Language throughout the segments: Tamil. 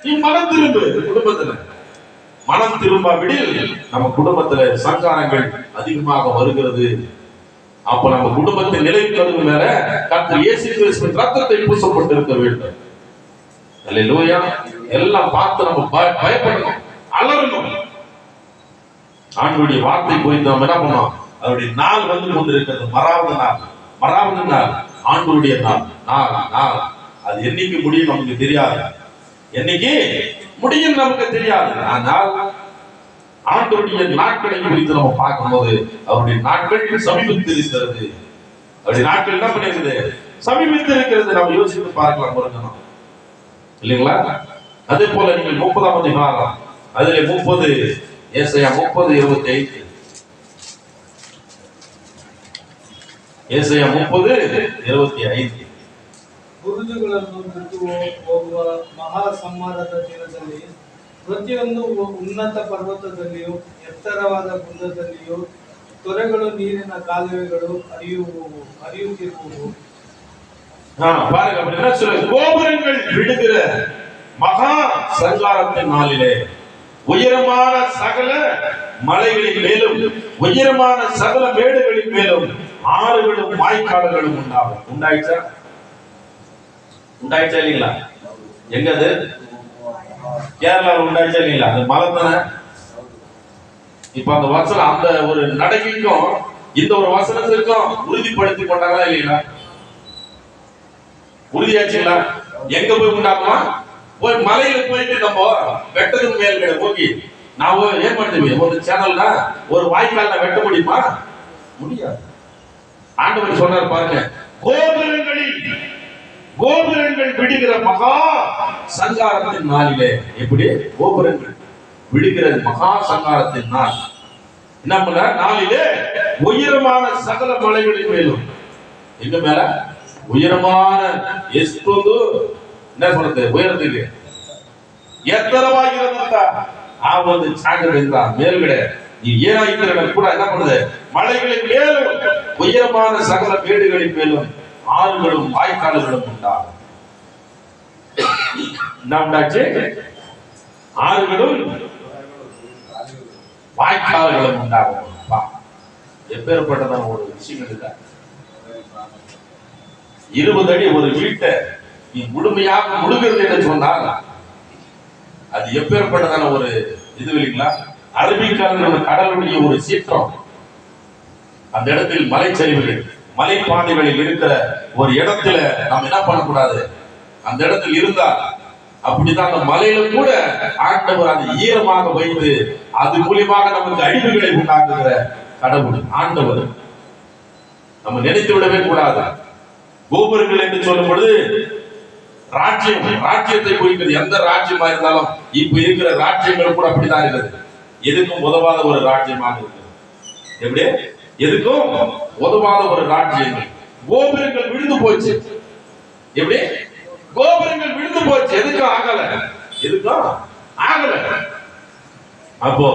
நீ மனம் திரும்பு. குடும்பத்துல மனம் திரும்பாவிடில் நம்ம குடும்பத்துல சங்காரங்கள் அதிகமாக வருகிறது. அப்ப நம்ம குடும்பத்தின் நிலைப்பது மேல கர்த்தர் இயேசு கிறிஸ்துவின் ரத்தத்தை பூசப்பட்டிருக்க வேண்டும். அல்லேலூயா. எல்லாம் பார்த்து நம்ம பயப்படணும், அலறணும். ஆண்டவருடைய வார்த்தை குறித்து நம்ம என்ன பண்ணோம்? அவருடைய நாள் வந்து கொண்டிருக்கிறது. மறாவது நாள் ஆண்டவருடைய நாள். அது என்னைக்கு முடியும் நமக்கு தெரியாது. என்னைக்கு முடியும் நமக்கு தெரியாது. ஆனால் ஆண்டவருடைய நாட்களை குறித்து நம்ம பார்க்கும்போது அவருடைய நாட்கள் சமீபித்திருக்கிறது. அவருடைய நாட்கள் என்ன பண்ணிருக்குது? சமீபித்திருக்கிறது. நம்ம யோசித்து பார்க்கலாம் பொருங்கணும் இல்லைங்களா? அதே போல நீங்கள் 30ஆம் அதிகாரம் அதிலே 30 ஏசாயா 30:25 ಏಸಾಯ 30:25 ಬುರುಜುಗಳನ್ನು ಬಿಟ್ಟು ಹೋಗುವ ಮಹಾ ಸಂಹಾರದ ದಿನದಲ್ಲಿ ಪ್ರತಿಯೊಂದು ಉನ್ನತ ಪರ್ವತದಲ್ಲಿಯೂ ಎತ್ತರವಾದ ಗುಡ್ಡದಲ್ಲಿಯೂ ತೊರೆಗಳು ನೀರಿನ ಕಾಲುವೆಗಳು ಹರಿಯುತ್ತಿರುವುದು. பாருங்க, அப்படி என்ன சொல்ல? கோபுரங்கள் விடுகிற மகா சங்காரத்தின் நாளிலே உயரமான சகல மலைகளின் மேலும் உயரமான சகல மேடுகளின் மேலும் ஆறுகளும் வாய்க்கால்களும் உண்டாகும். உண்டாயிச்சா இல்லைங்களா? எங்க அது? கேரளாவில் உண்டாயிச்சா இல்லைங்களா? அது மலை தானே. இப்ப அந்த வசனம், அந்த ஒரு நடக்கைக்கும் இந்த ஒரு வசனத்திற்கும் உறுதிப்படுத்தி கொண்டாங்களா இல்லைங்களா? உறுதியாச்சுங்களா? எங்க போய் உண்டாக்குமா? போய் மலையில போயிட்டு நம்ம வெட்டதுக்கு மேல் போக்கி நான் ஏன் பண்ணுவேன்? ஒரு சேனல்னா ஒரு வாய்க்கால் வெட்ட முடியுமா? முடியாது. ஆண்டவர் சொன்னார் பாருங்க, கோபுரங்கள் விடுகிற மகா சங்காரத்தின் நாளிலே. எப்படி? கோபுரங்கள் விடுகிற மகா சங்காரத்தின் நாள் என்ன பண்ண நாளிலே உயரமான சகல மலைகளின் மேலும். எங்க மேல? உயரமான எஸ்தொಂದು என்ன சொல்றது? உயரத்துக்கு ಎತ್ತರವಾಗಿರುವಂತ ಆ ಒಂದು ಜಾಗದಿಂದ ಮೇಲ್ಗಡೆ ನೀವು ಏನಾಗಿದ್ದರೆ ಕೂಡ என்ன பண்ணுது? மலைகளின் மேலும் உயரமான சகல மேடுகளின் மேலும் ஆறுகளும் வாய்க்கால்களும் உண்டாகும். என்ன உண்டாச்சு? ஆறுகளும் வாய்க்கால்களும் உண்டாகும். எப்பேற்பட்டதான ஒரு விஷயம் இல்லை. 20 அடி ஒரு வீட்டை நீ முழுமையாக முழுகிறது என்று சொன்னால் அது எப்பேற்பட்டதான ஒரு இது இல்லைங்களா? அரபிக்கடல் கடலுடைய ஒரு சீற்றம். அந்த இடத்தில் மலைச்சரிவுகள் மலைப்பாதைகளில் இருக்கிற ஒரு இடத்துல நாம் என்ன பண்ணக்கூடாது? அந்த இடத்தில் இருந்தால் அப்படிதான் அந்த மலையில கூட ஆண்டவர் அதை ஈரமாக வைத்து அது மூலியமாக நமக்கு அழிவுகளை உண்டாக்குகிற கடவுள் ஆண்டவர். நம்ம நினைத்து விடவே கூடாது. கோபுரங்கள் என்று சொல்லும் பொழுது ராஜ்யத்தை குறிக்கிறது. எந்த ராஜ்யமா இருந்தாலும் இப்ப இருக்கிற ராஜ்யங்கள் கூட அப்படிதான் இருக்குது. எதுக்கும் உதவாத ஒரு ராஜ்யமாக இருக்குது. எப்படி? எதுக்கும் உதவாத ஒரு ராஜ்யங்கள். கோபுரங்கள் விழுந்து போச்சு. எப்படி? கோபுரங்கள் விழுந்து போச்சு. எதுக்கும் ஆகல. அப்போ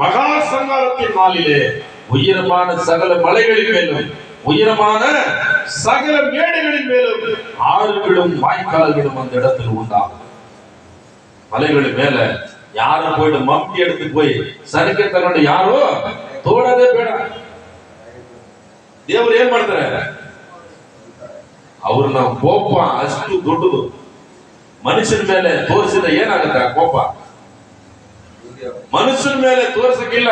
மகா சங்காரத்தின் நாளிலே உயரமான சகல மலைகளின் மேலும் உயரமான சகல மேடுகளின் மேலும் ஆறுகளும் வாய்க்கால்களும் அந்த இடத்தில் உண்டாகும். மலைகளின் மேல யாரும் போயிட்டு மம்பி எடுத்து போய் சறுக்கத்தனோட யாரோ தோடவே ಬೇಡ. ದೇವರು ಏನ್ ಮಾಡ್ತಾರೆ? ಅವ್ರನ್ನ ಕೋಪ ಅಷ್ಟು ದೊಡ್ಡದು. ಮನುಷ್ಯನ ಮೇಲೆ ತೋರಿಸಿದ ಏನಾಗುತ್ತೆ ಆ ಕೋಪ? ಮನುಷ್ಯನ ಮೇಲೆ ತೋರಿಸಕ್ಕಿಲ್ಲ.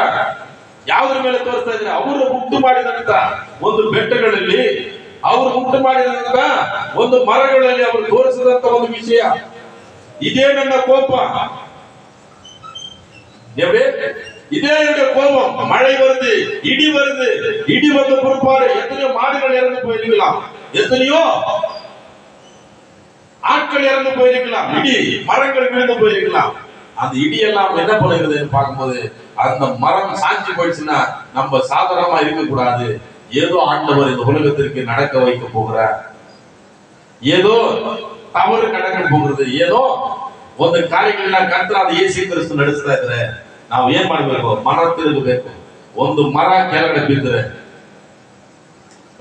ಯಾವುದ್ರ ಮೇಲೆ ತೋರಿಸ್ತಾ ಇದ್ರೆ ಅವರು ಉಂಟು ಮಾಡಿದಂತ ಒಂದು ಬೆಟ್ಟಗಳಲ್ಲಿ, ಅವರು ಉಂಟು ಮಾಡಿದಂತ ಒಂದು ಮರಗಳಲ್ಲಿ ಅವರು ತೋರಿಸಿದಂತ ಒಂದು ವಿಷಯ. ಇದೇ ನನ್ನ ಕೋಪ. இதே என்னுடைய கோபம். மழை வருது, இடி வருது. இடி வந்த பொறுப்பாடு எத்தனையோ மாடுகள் இறந்து போயிருக்கலாம், எத்தனையோ ஆட்கள் இறந்து போயிருக்கலாம், இடி மரங்கள் விழுந்து போயிருக்கலாம். அந்த இடி எல்லாம் என்ன பண்ணுகிறதுன்னு பார்க்கும்போது அந்த மரம் சாஞ்சி போயிடுச்சுன்னா நம்ம சாதாரணமா இருக்க கூடாது. ஏதோ ஆண்டவர் இந்த உலகத்திற்கு நடக்க வைக்க போகிறார். ஏதோ தவறு நடக்க போகிறது. ஏதோ ಒಂದು ಕಾರ್ಯಗಳನ್ನ ಕರ್ತನಾದ ಯೇಸು ಕ್ರಿಸ್ತ ನಡೆಸ್ತಾ ಇದ್ರೆ ನಾವು ಏನ್ ಮಾಡಬೇಕು? ಮರ ತಿರುಗಬೇಕು. ಒಂದು ಮರ ಕೆಳಗಡೆ ಬಿದ್ದರೆ,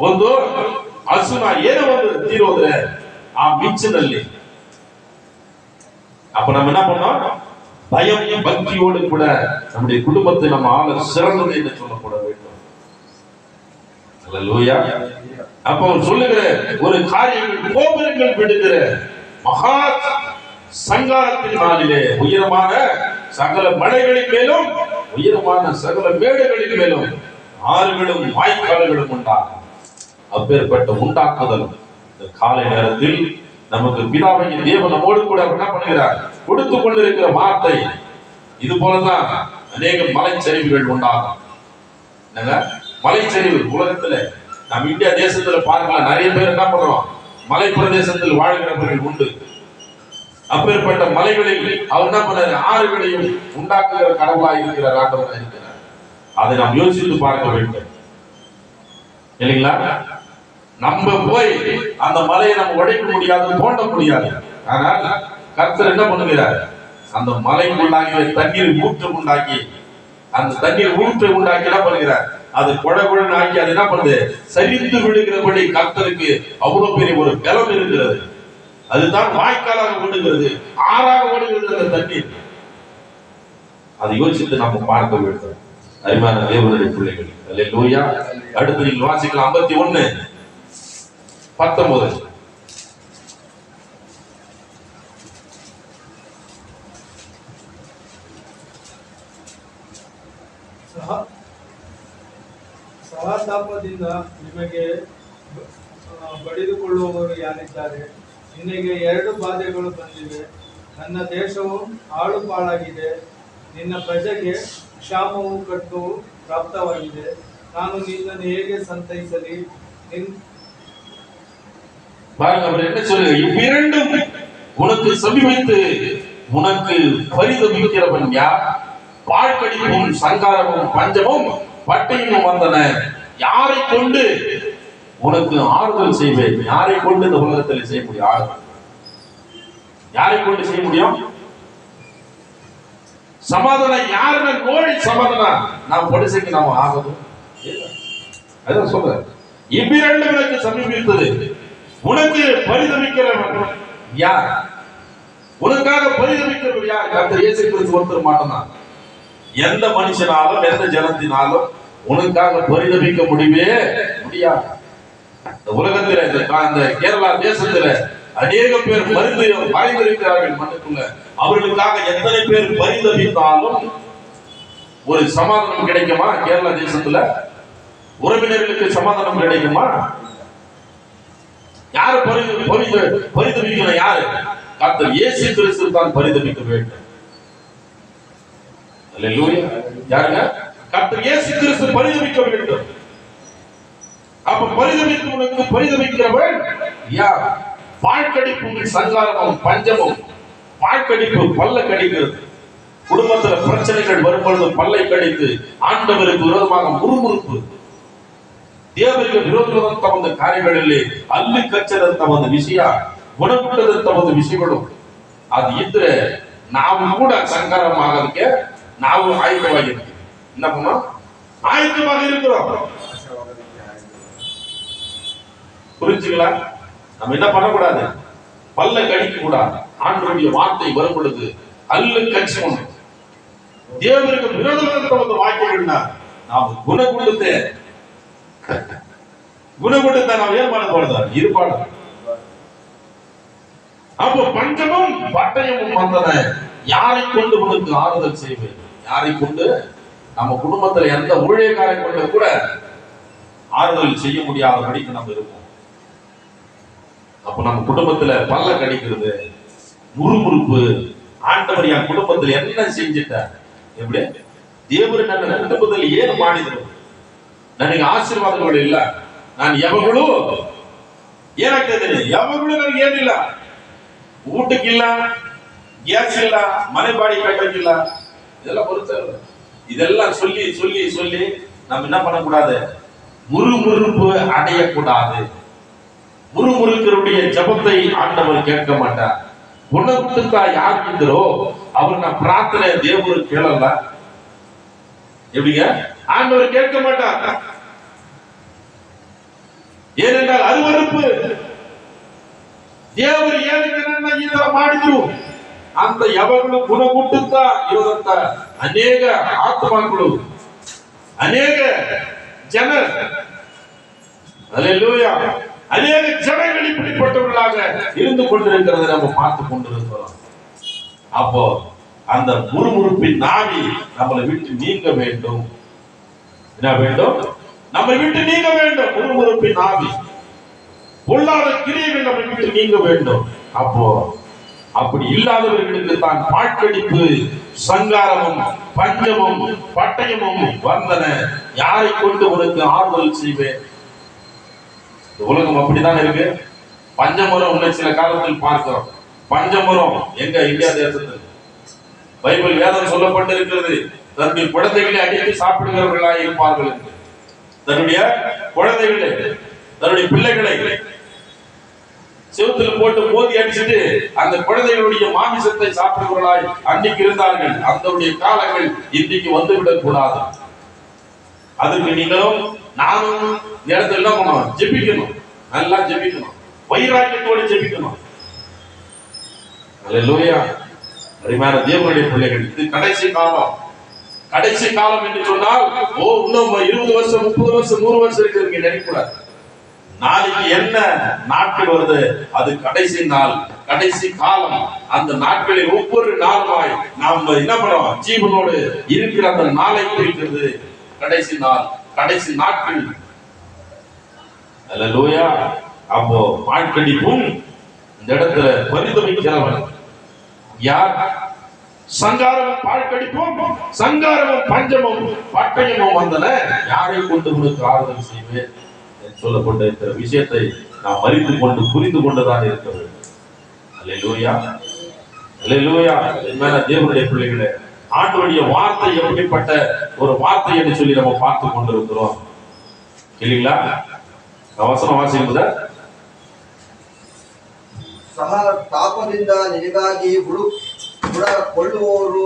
ಒಂದು ಹಸುನ ಏನೋ ಒಂದು ತೀರೋದ್ರೆ ಆ ಮಿಂಚಿನಲ್ಲಿ அப்ப நம்ம என்ன பண்ணோம்? பயம் பக்தியோடு கூட நம்முடைய குடும்பத்தை நம்ம ஆள சிறந்தது என்று சொல்லப்பட வேண்டும். அல்லேலூயா. அப்ப அவர் சொல்லுகிற ஒரு காரியங்கள், கோபுரங்கள் விடுகிற மகா சங்காரத்தின் நாளிலே உயரமான சகல மலைகளின் மேலும் உயரமான சகல மேடுகளின் மேலும் ஆறுகளும் வாய்க்கால்களும் உண்டாகும். அப்பேற்பட்ட உண்டாக்குதல் இந்த காலை நேரத்தில் நமக்கு பிதாவின் தேவன் நம்மோடு கூட என்ன பண்ணுகிறார்? கொடுத்து கொண்டிருக்கிற வார்த்தை. இது போலதான் அநேக மலைச்சரிவுகள் உண்டாகும். மலைச்சரிவு உலகத்துல நம்ம இந்தியா தேசத்துல பார்க்கலாம், நிறைய பேர் என்ன பண்றோம்? மலை பிரதேசத்தில் வாழ்கிறவர்கள் உண்டு. அப்பேற்பட்ட மலைகளில் அவர் என்ன பண்ணாரு? ஆறுகளையும் உண்டாக்குகிற கடவுளாக இருக்கிறார், ஆண்டவராக இருக்கிறார். அதை நாம் யோசித்து பார்க்க வேண்டும் இல்லைங்களா? நம்ம போய் அந்த மலையை நம்ம உடைக்க முடியாது, தோண்ட முடியாது. ஆனால் கர்த்தர் என்ன பண்ணுகிறார்? அந்த மலைக்குள்ளாகிய தண்ணீர் ஊற்று உண்டாக்கி, அந்த தண்ணீர் ஊற்று உண்டாக்கி என்ன பண்ணுகிறார்? அது குழகுழன் ஆக்கி அது என்ன பண்ணுது? சரிந்து விடுகிறபடி கர்த்தருக்கு அவ்வளவு பெரிய ஒரு பலம் இருக்கிறது. அதுதான் வாய்க்காலாக ஓடுகிறது, ஆறாக ஓடுகிறது அந்த தண்ணீர். அதை யோசித்து நம்ம பார்க்க வேண்டும் அருமையான தேவனுடைய பிள்ளைகள். அல்லேலூயா. அடுத்து நீங்கள் வாசிக்கலாம் 51:19. ಸಹತಾಪದಿಂದ ನಿಮಗೆ ಬಡಿದುಕೊಳ್ಳುವವರು ಯಾರಿದ್ದಾರೆ? ನಿನಗೆ 2 ಬಾಧೆಗಳು ಬಂದಿವೆ. ನನ್ನ ದೇಶವು ಹಾಳುಪಾಳಾಗಿದೆ, ನಿನ್ನ ಪ್ರಜೆಗೆ ಕ್ಷಾಮವು ಕಟ್ಟುವು ಪ್ರಾಪ್ತವಾಗಿದೆ. ನಾನು ನಿನ್ನನ್ನು ಹೇಗೆ ಸಂತೈಸಲಿ? பாருங்க, அவர் என்ன சொல்லுங்க? இவ்விரண்டும் உனக்கு சமீபித்து உனக்கு பரிதபிக்கிறவன் யார்? பாழ்கடிப்பும் சங்காரமும் பஞ்சமும் பட்டையும் வந்தன. யாரை கொண்டு உனக்கு ஆறுதல் செய்வேன்? யாரை கொண்டு இந்த உலகத்தில் செய்ய முடியும் ஆறுதல்? யாரை கொண்டு செய்ய முடியும் சமாதானம்? யாருன்னா நோய் சமாதானம் நாம் பொடிசைக்கு நாம் ஆகுது. அதான் சொல்ற, இவ்விரண்டு உனக்கு சமீபித்தது, உனக்கு பரிதபிக்கிறவன் யார்? உனக்காக பரிதபிக்கிறவன் யார்? கர்த்தர் இயேசு கிறிஸ்து ஒருத்தர் மாட்டேன். எந்த மனுஷனாலும் எந்த ஜனத்தினாலும் உனக்காக பரிதபிக்க முடியவே முடியாது. உலகத்தில் இந்த கேரளா தேசத்துல அநேக பேர் மறைந்திருக்கிறார்கள் மண்ணுக்குள்ள. அவர்களுக்காக எத்தனை பேர் பரிதபித்தாலும் ஒரு சமாதானம் கிடைக்குமா? கேரளா தேசத்துல உறவினர்களுக்கு சமாதானம் கிடைக்குமா? யாரு பரிதபிக்கணும்? யாரு? கர்த்தர் இயேசு கிறிஸ்து தான் பரிதபிக்க வேண்டும். அல்லேலூயா. யாருங்க? கர்த்தர் இயேசு கிறிஸ்து பரிதபிக்க வேண்டும். அப்ப பரிதபிக்கிறவனுக்கு பரிதபிக்கிறவன் யார்? பாழ்கடிப்பும் சங்காரமும் பஞ்சமும். பாழ்கடிப்பு பல்ல கடிக்கிறது. குடும்பத்துல பிரச்சனைகள் வரும்பொழுது பல்லை கடித்து ஆண்டவருக்கு விரோதமாக முறுமுறுப்பு, ದೇವರಿಗೆ ವಿರೋಧವಾದಂತ ಒಂದು ಕಾರ್ಯಗಳಲ್ಲಿ ಅಲ್ಲಿ ಕಚ್ಚದಂತ ಒಂದು ವಿಷಯ, ಗುಣಗುಟ್ಟದಂತ ಒಂದು ವಿಷಯಗಳು ಅದು ಇದ್ರೆ ನಾವು ಕೂಡ ಸಂಗಾರ ಆಗೋದಕ್ಕೆ ನಾವು ಆಯುಧವಾಗಿರ್ತೀವಿ. ನಮ್ಮ ஆயுதமாக புரிஞ்சுங்களா? நம்ம என்ன பண்ணக்கூடாது? பல்ல கடிக்க கூடாது. ஆண்டவருடைய வார்த்தை வரும் பொழுது அல்லு கட்சி தேவருக்கு விரோதமான ಒಂದು ವಾಕ್ಯಗಳನ್ನ ನಾವು ಗುಣಗುಟ್ಟುತ್ತೆ ನಾವು ಏನ್ ಮಾಡಬಾರ್ದು? ಇರಬಾರ್ದು. அப்போ பஞ்சமும் பட்டயமும் வந்தன. யாரை கொண்டு உனக்கு ஆறுதல் செய்வேன்? யாரை கொண்டு? நம்ம குடும்பத்துல எந்த ஊழியக்காரை கொண்டு கூட ஆறுதல் செய்ய முடியாதபடிக்கு நம்ம இருப்போம். அப்ப நம்ம குடும்பத்துல பல்ல கடிக்கிறது, முறுமுறுப்பு, ஆண்டவர் என் குடும்பத்தில் என்ன செஞ்சிட்டார்? எப்படி ದೇವರು ನನ್ನ ಕುಟುಂಬದಲ್ಲಿ ಏನು ಮಾಡಿದ್ರು? ನನಗೆ ಆಶೀರ್ವಾದಗಳು ಇಲ್ಲ, ನಾನು ಯಾವಾಗಲೂ ಏನಾಗ್ತಾ ಇದ್ದೀನಿ? ಯಾವಾಗಲೂ ನನಗೆ ಏನಿಲ್ಲ, ಊಟಕ್ಕಿಲ್ಲ, ಗ್ಯಾಸ್ ಇಲ್ಲ, ಮನೆ ಬಾಡಿಗೆ ಕಟ್ಟಕ್ಕಿಲ್ಲ, இதெல்லாம் பொறுத்தவரை இதெல்லாம் சொல்லி சொல்லி சொல்லி நம்ம என்ன பண்ணக்கூடாது? முறுமுறுப்பு அடையக்கூடாது. முறுமுறுக்கிறவுடைய ஜபத்தை ஆண்டவர் கேட்க மாட்டார். குணத்துக்கா யார் இந்தரோ அவர் நான் பிரார்த்தனை தேவரு கேளல. எப்படிங்க? ஆண்டவர் கேட்க மாட்டார். ஏனென்றால் அருவருப்பு. ದೇವರು ಏನಕ್ಕೆ ನನ್ನ ಈ ತರ ಮಾಡಿದ್ರು? ಅಂತ ಯಾವಾಗಲೂ ಗುಣಗುಟ್ಟುತ್ತಾ ಇರುವಂತ ಅನೇಕ ಆತ್ಮಗಳು, ಅನೇಕ ಜನ, அல்லேலூயா, அநேக ஜனங்கள் இப்படிப்பட்டவர்களாக இருந்து கொண்டிருக்கிறதை நம்ம பார்த்து கொண்டிருக்கிறோம். அப்போ அந்த முறுமுறுப்பின் நாவி நம்மளை விட்டு நீங்க வேண்டும். என்ன வேண்டும்? நம்ம விட்டு நீங்க வேண்டும். முறுமுறுப்பின் நாவி, பொல்லாத கிரியைகள் நம்ம விட்டு நீங்க வேண்டும். அப்போ அப்படி இல்லாதவர்களுக்கு தான் பாட்கடிப்பு, சங்காரமும், பஞ்சமும், பட்டயமும் வந்தன. யாரை கொண்டு உனக்கு ஆறுதல் செய்வேன்? உலகம் அப்படித்தான் இருக்கு. பஞ்சமரம் உன்னை சில காலத்தில் பார்க்கிறோம். பஞ்சமரம் எங்க? இந்தியா தேசத்தில் பைபிள் வேதம் சொல்லப்பட்டிருக்கிறது. தன்னுடைய குழந்தைகளை அடித்து சாப்பிடுகிறவர்களாக இருப்பார்கள். தன்னுடைய குழந்தைகளை, தன்னுடைய பிள்ளைகளை செவுத்துல போட்டு மோதி அடிச்சுட்டு அந்த குழந்தைகளுடைய மாமிசத்தை சாப்பிடுகிறவர்களாய் அன்னைக்கு இருந்தார்கள். அந்த காலங்கள் இன்றைக்கு வந்துவிடக் கூடாது. அதுக்கு நீங்களும் நானும் இடத்துல என்ன பண்ணணும்? ஜெபிக்கணும். நல்லா ஜெபிக்கணும். வைராக்கியத்தோடு ஜெபிக்கணும். அல்லேலூயா. அருமையான தேவனுடைய பிள்ளைகள், இது கடைசி காலம். கடைசி காலம் என்று சொன்னால் இன்னும் 20 வருஷம், 30 வருஷம், 100 வருஷம் இருக்கு நினைக்கூடாது. நாளைக்கு என்ன நாட்கள் வருது? அது கடைசி நாள், கடைசி காலம். அந்த நாட்களில் ஒவ்வொரு நாளுமாய் நாம் என்ன பண்ணுவோம்? ஜீவனோடு இருக்கிற அந்த நாளை குறிக்கிறது கடைசி நாள், கடைசி நாட்கள். அல்லேலூயா. அப்போ பாட்கடிப்பும் இந்த இடத்துல பரிதவிக்கிறவன் யார்? சங்காரமும் பாழ்கடிப்பும், சங்காரமும் பஞ்சமும் பட்டயமும் வந்தன. யாரை கொண்டு உனக்கு ஆறுதல் செய்வேன் சொல்லப்பட்ட இந்த விஷயத்தை நாம் அறிந்து கொண்டு புரிந்து கொண்டுதான் இருக்கிறது. அல்லேலூயா, அல்லேலூயா. மேல தேவனுடைய பிள்ளைகளே, ஆண்டவருடைய வார்த்தை எப்படிப்பட்ட ஒரு வார்த்தை என்று சொல்லி நம்ம பார்த்து கொண்டிருக்கிறோம் இல்லைங்களா? வசனம் வாசிக்கும்போது ಸಹ ತಾಪದಿಂದ ನಿನಗಾಗಿ ಬುಡಕೊಳ್ಳುವವರು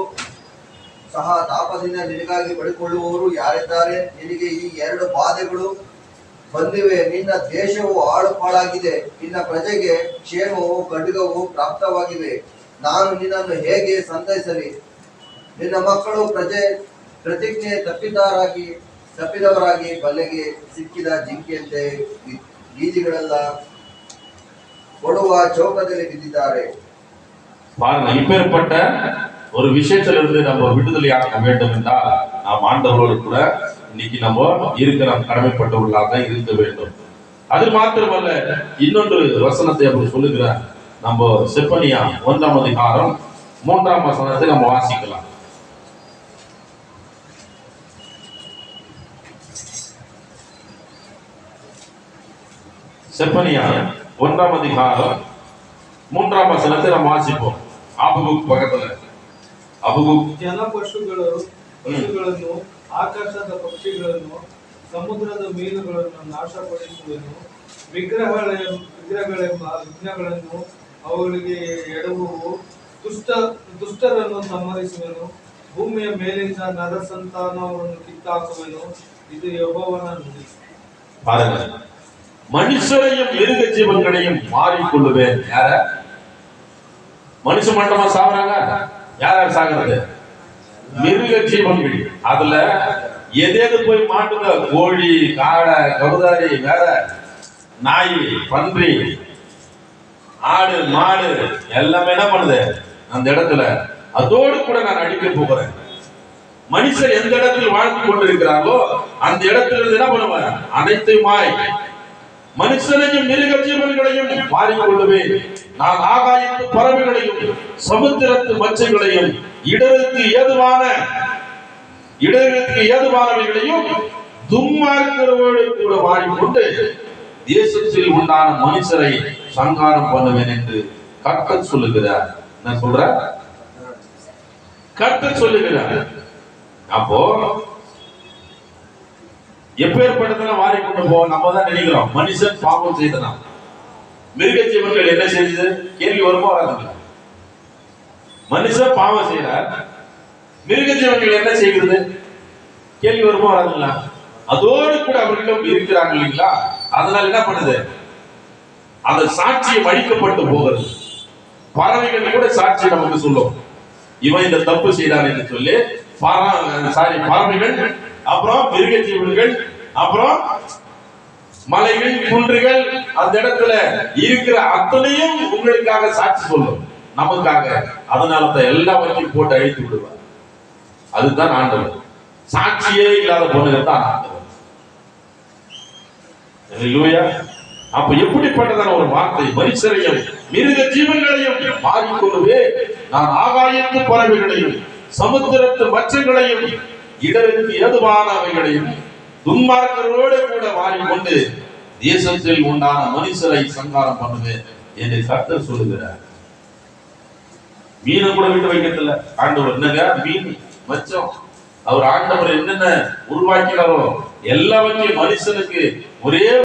ಸಹ ತಾಪದಿಂದ ನಿನಗಾಗಿ ಬಡಿಕೊಳ್ಳುವವರು ಯಾರಿದ್ದಾರೆ? ನಿನಗೆ ಈ 2 ಬಾಧೆಗಳು ಬಂದಿವೆ. ನಿನ್ನ ದೇಶವು ಹಾಳುಪಾಳಾಗಿದೆ, ನಿನ್ನ ಪ್ರಜೆಗೆ ಕ್ಷೇಮವು ಖಡ್ಗವು ಪ್ರಾಪ್ತವಾಗಿವೆ. ನಾನು ನಿನ್ನನ್ನು ಹೇಗೆ ಸಂತೈಸಲಿ? ನಿನ್ನ ಮಕ್ಕಳು ಪ್ರತಿಜ್ಞೆ ತಪ್ಪಿದವರಾಗಿ ಬಲೆಗೆ ಸಿಕ್ಕಿದ ಜಿಂಕೆಯಂತೆ ಬೀದಿಗಳೆಲ್ಲ ಕೊಡುವ ಚೌಕದಲ್ಲಿ ಬಿದ್ದಿದ್ದಾರೆ. பாருங்க, இப்பேற்பட்ட ஒரு விஷயத்திலிருந்து நம்ம விடுதலையாக வேண்டும் என்றால் நாம் ஆண்டவரோடு கூட இன்னைக்கு நம்ம இருக்கிற கடமைப்பட்டவர்களாக இருக்க வேண்டும். அது மாத்திரமல்ல, இன்னொன்று வசனத்தை அப்படி சொல்லுகிறார். நம்ம செப்பனியா 1ஆம் அதிகாரம் 3ஆம் வசனத்தை நம்ம வாசிக்கலாம். செப்பனியா 1ஆம் அதிகாரம் 3ஆம் வசனத்தை நம்ம வாசிப்போம். ஆபகுக் பக்கத்துல ಆಬಗುಕ್ ಜನ ಪಶುಗಳನ್ನು ಆಕಾಶದ ಪಕ್ಷಿಗಳನ್ನು ಸಮುದ್ರದ ಮೀನುಗಳನ್ನು ನಾಶಪಡಿಸುವನು. ವಿಗ್ರಹಗಳೆಂಬ ವಿಘ್ನಗಳನ್ನು ಅವುಗಳಿಗೆ ಎಡವುವು. ದುಷ್ಟರನ್ನು ಸಂಹರಿಸುವನು. ಭೂಮಿಯ ಮೇಲಿಂದ ನರ ಸಂತಾನವನ್ನು ಕಿತ್ತಾಕುವನು. ಇದು ಯೆಹೋವನ ನುಡಿ. மனுஷரையும் மிருக ஜீவன்களையும் மாறிக்கொள்ளுவேன். யார? மனுஷ மண்டமா சாகுறாங்க. யார் சாகுறது? மிருக ஜீவன்கள். அதுல எது போய் மாட்டுங்க? கோழி, காடை, கவுதாரி, வேற நாய், பன்றி, ஆடு, மாடு எல்லாமே என்ன பண்ணுது அந்த இடத்துல? அதோடு கூட நான் அடிக்க போகிறேன். மனுஷர் எந்த இடத்தில் வாழ்ந்து கொண்டிருக்கிறார்களோ அந்த இடத்துல என்ன பண்ணுவேன்? அனைத்துமாய் மனுஷனையும் மிருக ஜீவன்களையும் மாறிக்கொள்ளுவேன். நான் ஆகாயத்து பறவைகளையும் சமுத்திரத்து மச்சங்களையும் இடருக்கு ஏதுவானவைகளையும் துன்மார்க்கரோடு கூட மாறிக்கொண்டு தேசத்தில் உண்டான மனுஷரை சங்காரம் பண்ணுவேன் என்று கர்த்தர் சொல்லுகிறார். நான் சொல்ற கர்த்தர் சொல்லுகிறார். அப்போ எப்பேற்பட்டதெல்லாம் மாறிக்கொண்டு போவோம். நம்ம தான் நினைக்கிறோம் மனுஷன் பாவம் செய்தனா. மிருக ஜீவன்கள் என்ன செய்யுது? கேள்வி வருமா வராதுங்களா? மனுஷன் பாவம் செய்யறார், மிருக ஜீவன்கள் என்ன செய்கிறது? கேள்வி வருமா வராதுங்களா? அதோடு கூட அவர்களும் இருக்கிறாங்க இல்லைங்களா? அதனால என்ன பண்ணுது? அந்த சாட்சியம் அழிக்கப்பட்டு போகிறது. பறவைகள் கூட சாட்சி நமக்கு சொல்லும், இவன் இந்த தப்பு செய்தான் என்று சொல்லி. பறவைகள், அப்புறம் மிருக ஜீவன்கள், அப்புறம் மலைகள், குன்றுகள், அந்த இடத்துல இருக்கிற அத்தனையும் உங்களுக்காக சாட்சி சொல்லும், நமக்காக. அதனால தான் எல்லாவற்றையும் போட்டு அழித்து விடுவார். அதுதான் ஆண்டவர். சாட்சியே இல்லாத பொண்ணுகள் தான் ஆண்டவர். அப்ப எப்படிப்பட்டதான ஒரு வார்த்தை! மனுஷரையும் மிருக ஜீவன்களையும் மாறிக்கொள்ளுவே, நான் ஆகாயத்து பறவைகளையும் சமுத்திரத்து மச்சங்களையும் இடருக்கு ஏதுவானவைகளையும் துன்மார்க்கரோடு கூட மாறிக்கொண்டு தேசத்தில் உண்டான மனுஷரை சங்காரம் பண்ணுவேன் என்று கர்த்தர் சொல்லுகிறார். மீனை கூட விட்டு வைக்கிறதில்ல ஆண்டவர். என்னங்க மீன், மச்சம், அவர் ஆண்டவர் என்னென்ன உருவாக்கினாரோ எல்லாவற்றையும் மனுஷனுக்கு ஒரே